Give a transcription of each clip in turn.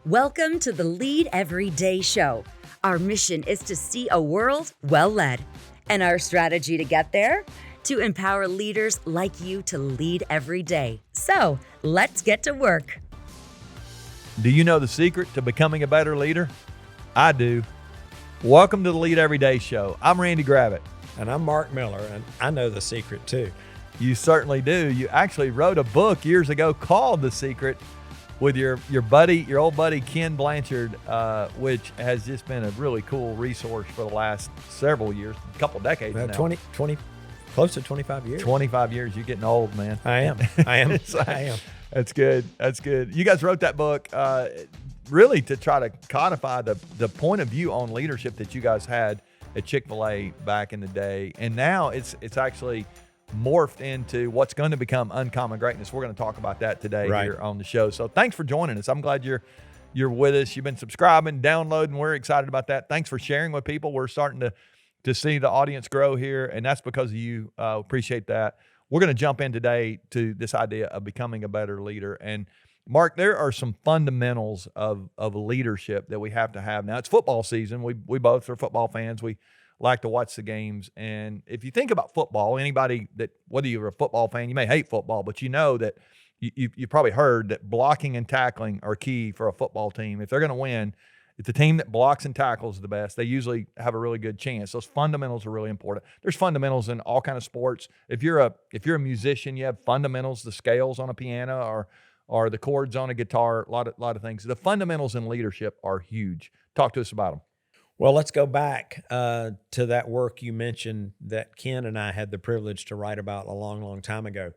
Welcome to the Lead Every Day show. Our mission is to see a world well led. And our strategy to get there? To empower leaders like you to lead every day. So let's get to work. Do you know the secret to becoming a better leader? I do. Welcome to the Lead Every Day show. I'm Randy Gravitt. And I'm Mark Miller, and I know the secret too. You certainly do. You actually wrote a book years ago called The Secret with your old buddy Ken Blanchard, which has just been a really cool resource for the last several years, a couple decades now. 20, close to 25 years. 25 years. You're getting old, man. I am. I am. That's good. That's good. You guys wrote that book really to try to codify the point of view on leadership that you guys had at Chick-fil-A back in the day. And now it's actually morphed into what's going to become uncommon greatness. We're going to talk about that today here on the show. So thanks for joining us. I'm glad you're with us. You've been subscribing, downloading. We're excited about that. Thanks for sharing with people. We're starting to see the audience grow here, and that's because of you. Appreciate that. We're going to jump in today to this idea of becoming a better leader. And Mark, there are some fundamentals of leadership that we have to have. Now, it's football season. We both are football fans. We like to watch the games. And if you think about football, anybody that, whether you're a football fan, you may hate football, but you know that you probably heard that blocking and tackling are key for a football team. If they're going to win, if the team that blocks and tackles is the best, they usually have a really good chance. Those fundamentals are really important. There's fundamentals in all kinds of sports. If you're a musician, you have fundamentals, the scales on a piano or the chords on a guitar, a lot of things. The fundamentals in leadership are huge. Talk to us about them. Well, let's go back to that work you mentioned that Ken and I had the privilege to write about a long, long time ago.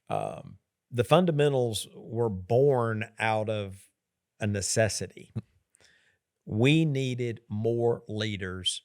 The fundamentals were born out of a necessity. We needed more leaders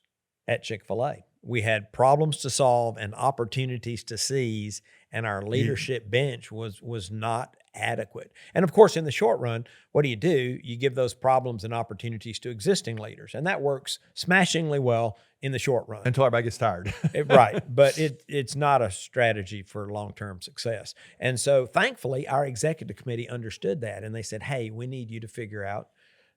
at Chick-fil-A. We had problems to solve and opportunities to seize, and our leadership bench was not adequate. And of course, in the short run, what do? You give those problems and opportunities to existing leaders, and that works smashingly well in the short run. Until everybody gets tired. Right, but it's not a strategy for long-term success. And so thankfully, our executive committee understood that, and they said, hey, we need you to figure out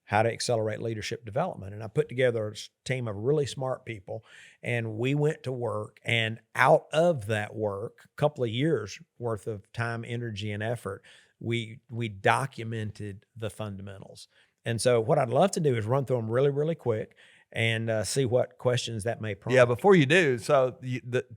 how to accelerate leadership development. And I put together a team of really smart people, and we went to work, and out of that work, a couple of years worth of time, energy, and effort, we documented the fundamentals. And so what I'd love to do is run through them really, really quick and see what questions that may prompt. Yeah, before you do, so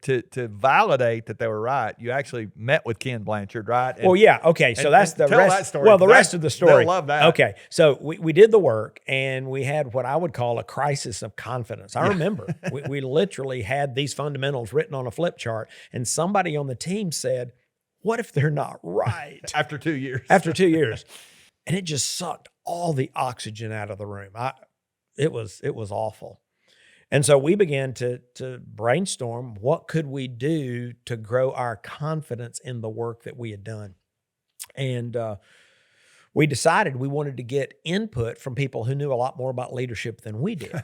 to validate that they were right, you actually met with Ken Blanchard, right? Well, yeah, okay, so that's the tell rest. That story. Well, the rest of the story. They'll love that. Okay, so we did the work, and we had what I would call a crisis of confidence. I remember we literally had these fundamentals written on a flip chart, and somebody on the team said, what if they're not right? After 2 years. After 2 years. And it just sucked all the oxygen out of the room. It was awful. And so we began to brainstorm, what could we do to grow our confidence in the work that we had done? And we decided we wanted to get input from people who knew a lot more about leadership than we did.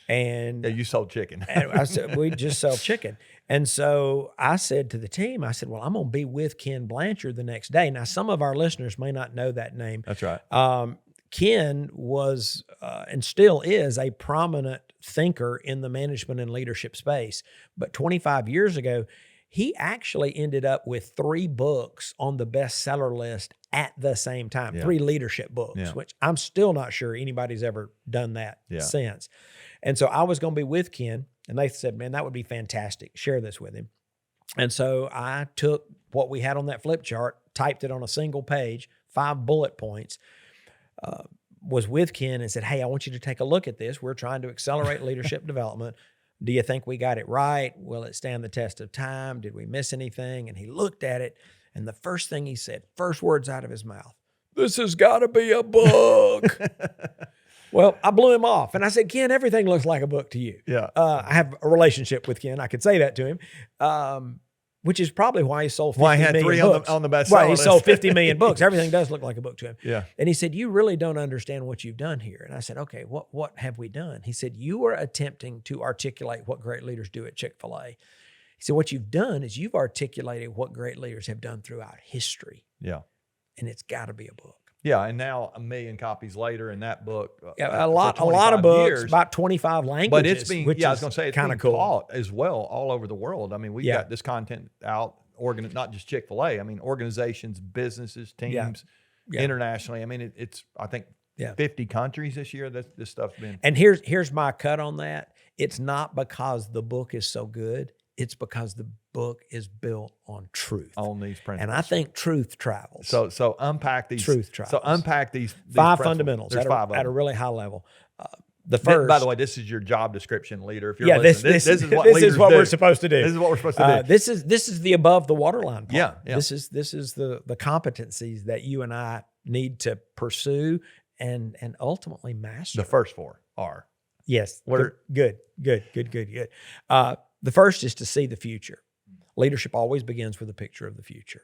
And yeah, you sold chicken. And I said, we just sell chicken. And so I said to the team, I said, well, I'm going to be with Ken Blanchard the next day. Now, some of our listeners may not know that name. That's right. Ken was and still is a prominent thinker in the management and leadership space. But 25 years ago, he actually ended up with 3 books on the bestseller list at the same time, 3 leadership books, which I'm still not sure anybody's ever done that since. And so I was going to be with Ken, and they said, man, that would be fantastic. Share this with him. And so I took what we had on that flip chart, typed it on a single page, 5 bullet points, was with Ken and said, hey, I want you to take a look at this. We're trying to accelerate leadership development. Do you think we got it right? Will it stand the test of time? Did we miss anything? And he looked at it, and the first thing he said, first words out of his mouth, this has got to be a book. Well, I blew him off, and I said, Ken, everything looks like a book to you. Yeah. I have a relationship with Ken. I could say that to him. which is probably why he sold 50 million books. Why he had 3 on the bestseller Right, he list. sold 50 million books. Everything does look like a book to him. Yeah. And he said, you really don't understand what you've done here. And I said, okay, what have we done? He said, you are attempting to articulate what great leaders do at Chick-fil-A. He said, what you've done is you've articulated what great leaders have done throughout history. Yeah. And it's got to be a book. Yeah, and now 1 million copies later, in that book, Yeah, a for lot of 25 books, years, about 25 languages. but it's being, which yeah, I was is going to say, it's kind being of cool. taught as well all over the world. I mean, we've Yeah. got this content out, not just Chick-fil-A. I mean, organizations, businesses, teams, Yeah. internationally. I mean, it's I think Yeah. 50 countries this year that this stuff's been. And here's my cut on that. It's not because the book is so good. It's because the book is built on truth. On these principles. And I think truth travels. So unpack these. Truth So travels. unpack these 5 principles. fundamentals There's at, 5 of at a them. really high level. The first, By the way, this is your job description, leader. If you're yeah, listening, this is what this leaders is what do. we're supposed to do. This is what we're supposed to do. This is the above the waterline part. Yeah, yeah. This is the competencies that you and I need to pursue and ultimately master. The first 4 are. Yes. What are- Good. The first is to see the future. Leadership always begins with a picture of the future.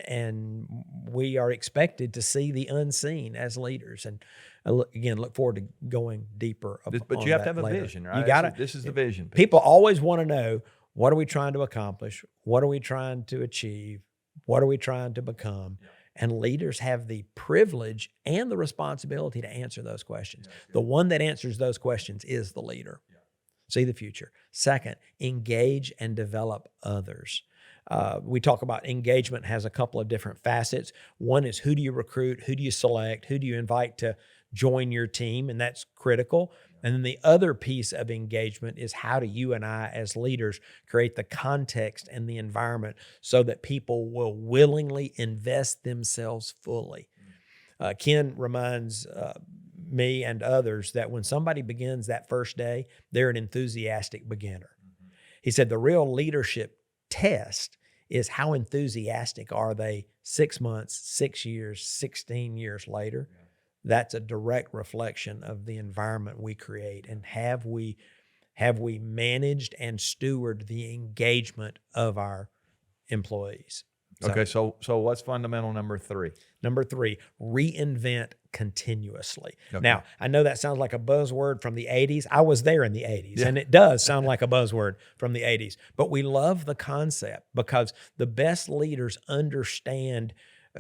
And we are expected to see the unseen as leaders. And again, look forward to going deeper. But you have to have a vision, right? You got to. This is the vision. People always want to know, what are we trying to accomplish? What are we trying to achieve? What are we trying to become? And leaders have the privilege and the responsibility to answer those questions. The one that answers those questions is the leader. See the future. Second, engage and develop others. We talk about engagement has a couple of different facets. One is, who do you recruit? Who do you select? Who do you invite to join your team? And that's critical. And then the other piece of engagement is, how do you and I as leaders create the context and the environment so that people will willingly invest themselves fully? Ken reminds me and others that when somebody begins that first day, they're an enthusiastic beginner. He said the real leadership test is, how enthusiastic are they 6 months, 6 years, 16 years later? That's a direct reflection of the environment we create. And have we managed and stewarded the engagement of our employees? Okay, so what's fundamental number 3? Number 3, reinvent continuously. Okay. Now, I know that sounds like a buzzword from the 80s. I was there in the 80s, and it does sound like a buzzword from the 80s. But we love the concept because the best leaders understand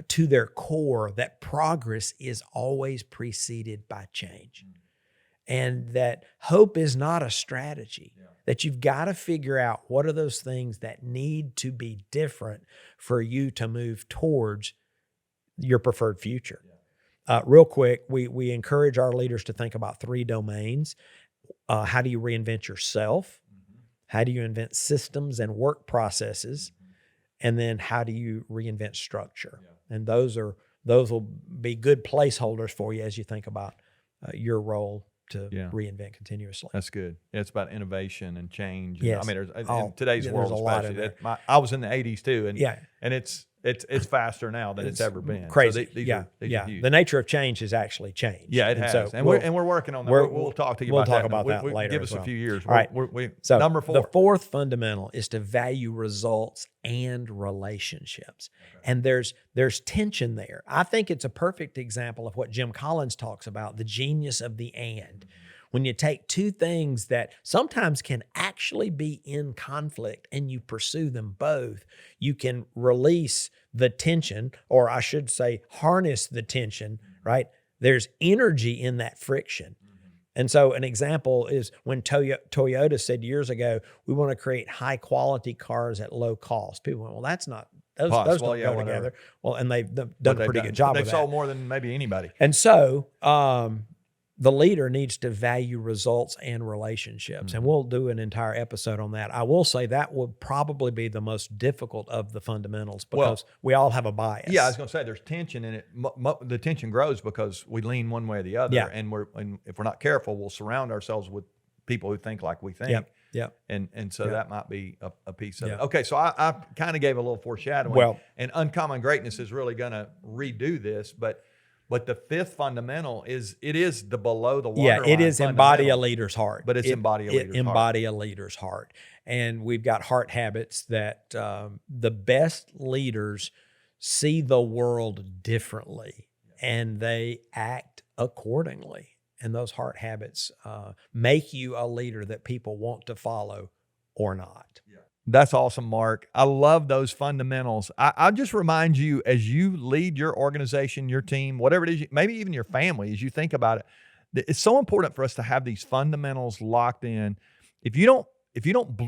to their core that progress is always preceded by change. And that hope is not a strategy, that you've got to figure out what are those things that need to be different for you to move towards your preferred future. Real quick, we encourage our leaders to think about 3 domains. How do you reinvent yourself? How do you invent systems and work processes? And then how do you reinvent structure? And those will be good placeholders for you as you think about your role to reinvent continuously. That's good. Yeah, it's about innovation and change. And, Yes. I mean, in today's world, there's a lot in especially. I was in the 80s too, and Yeah. and it's faster now than it's ever been. Crazy. So these yeah. are huge. The nature of change has actually changed. Yeah, it And has, so and we're working on that. We'll talk to you we'll about talk that. about that We later Give as us well. a few years. All right. So So number 4. the 4th fundamental is to value results and relationships. And there's tension there. I think it's a perfect example of what Jim Collins talks about, the genius of the and. When you take 2 things that sometimes can actually be in conflict and you pursue them both, you can release the tension, or I should say harness the tension, right? There's energy in that friction. And so an example is when Toyota said years ago, we want to create high quality cars at low cost. People went, well, that's not, those don't go together. Well, and they've done a pretty good job They've of sold that. more than maybe anybody. And so the leader needs to value results and relationships. And we'll do an entire episode on that. I will say that would probably be the most difficult of the fundamentals because we all have a bias. Yeah, I was going to say there's tension in it. The tension grows because we lean one way or the other, Yeah. and if we're not careful, we'll surround ourselves with people who think like we think. Yeah. And so that might be a piece of Yeah. it. Okay, so I kind of gave a little foreshadowing. Well- and Uncommon Greatness is really going to redo this, but the 5th fundamental is the below the waterline. Yeah, it is embody a fundamental. leader's heart. But it's embody a leader's heart. Embody a leader's heart. And we've got heart habits that the best leaders see the world differently and they act accordingly. And those heart habits make you a leader that people want to follow or not. That's awesome, Mark. I love those fundamentals. I'll just remind you, as you lead your organization, your team, whatever it is, maybe even your family, as you think about it, it's so important for us to have these fundamentals locked in. If you don't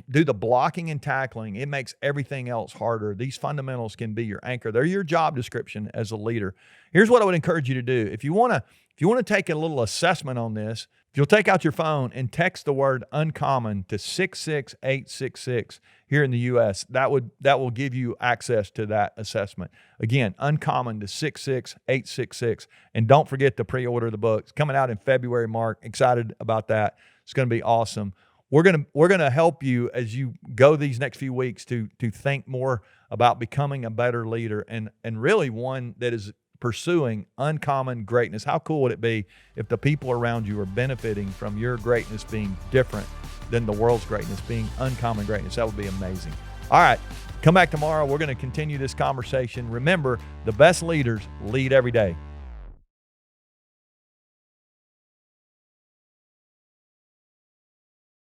do the blocking and tackling, it makes everything else harder. These fundamentals can be your anchor. They're your job description as a leader. Here's what I would encourage you to do. If you want to take a little assessment on this, if you'll take out your phone and text the word uncommon to 66866 here in the U.S., that will give you access to that assessment. Again, uncommon to 66866. And don't forget to pre-order the book. It's coming out in February, Mark. Excited about that. It's going to be awesome. We're gonna help you as you go these next few weeks to think more about becoming a better leader and really one that is pursuing uncommon greatness. How cool would it be if the people around you are benefiting from your greatness being different than the world's greatness, being uncommon greatness? That would be amazing. All right, come back tomorrow. We're going to continue this conversation. Remember, the best leaders lead every day.